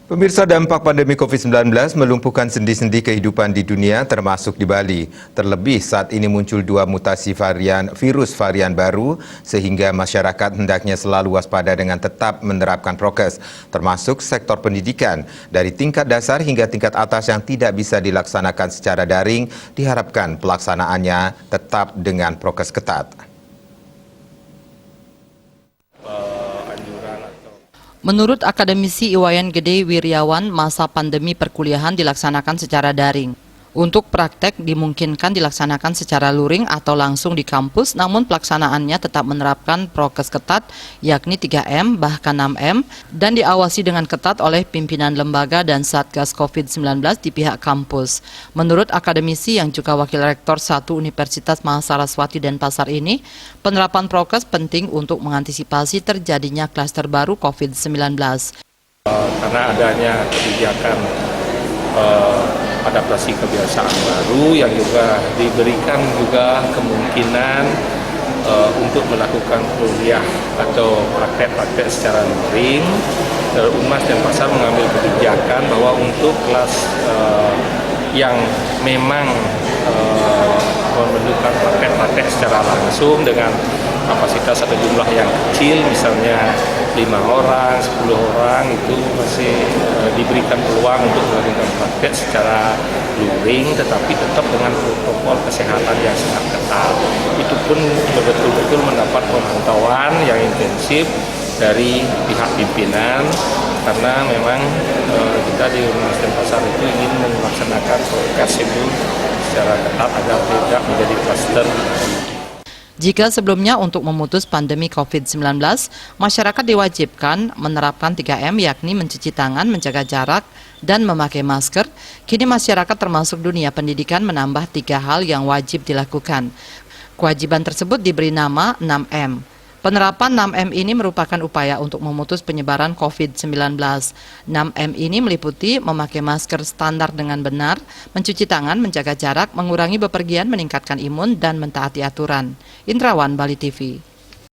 Pemirsa, dampak pandemi COVID-19 melumpuhkan sendi-sendi kehidupan di dunia termasuk di Bali. Terlebih saat ini muncul dua mutasi virus varian baru sehingga masyarakat hendaknya selalu waspada dengan tetap menerapkan prokes, termasuk sektor pendidikan. Dari tingkat dasar hingga tingkat atas yang tidak bisa dilaksanakan secara daring, diharapkan pelaksanaannya tetap dengan prokes ketat. Menurut akademisi Iwayan Gede Wiryawan, masa pandemi perkuliahan dilaksanakan secara daring. Untuk praktek dimungkinkan dilaksanakan secara luring atau langsung di kampus, namun pelaksanaannya tetap menerapkan prokes ketat, yakni 3M bahkan 6M, dan diawasi dengan ketat oleh pimpinan lembaga dan Satgas COVID-19 di pihak kampus. Menurut akademisi yang juga wakil rektor 1 Universitas Mahasaraswati Denpasar ini, penerapan prokes penting untuk mengantisipasi terjadinya klaster baru COVID-19. Karena adanya kebijakan adaptasi kebiasaan baru yang juga diberikan juga kemungkinan untuk melakukan kuliah atau praktek-praktek secara luring. Unmas Denpasar mengambil kebijakan bahwa untuk kelas yang memang memerlukan praktek-praktek secara langsung dengan kapasitas atau jumlah yang kecil, misalnya 5 orang, 10 orang, itu masih diberikan peluang untuk melakukan praktek secara luring, tetapi tetap dengan protokol kesehatan yang sangat ketat. Itu pun betul-betul mendapat pemantauan yang intensif dari pihak pimpinan, karena memang kita di Unmas Denpasar itu ingin melaksanakan prokes itu secara ketat agar tidak menjadi klaster. Jika sebelumnya untuk memutus pandemi COVID-19, masyarakat diwajibkan menerapkan 3M, yakni mencuci tangan, menjaga jarak, dan memakai masker, kini masyarakat termasuk dunia pendidikan menambah 3 hal yang wajib dilakukan. Kewajiban tersebut diberi nama 6M. Penerapan 6M ini merupakan upaya untuk memutus penyebaran COVID-19. 6M ini meliputi memakai masker standar dengan benar, mencuci tangan, menjaga jarak, mengurangi bepergian, meningkatkan imun, dan mentaati aturan. Indrawan, Bali TV.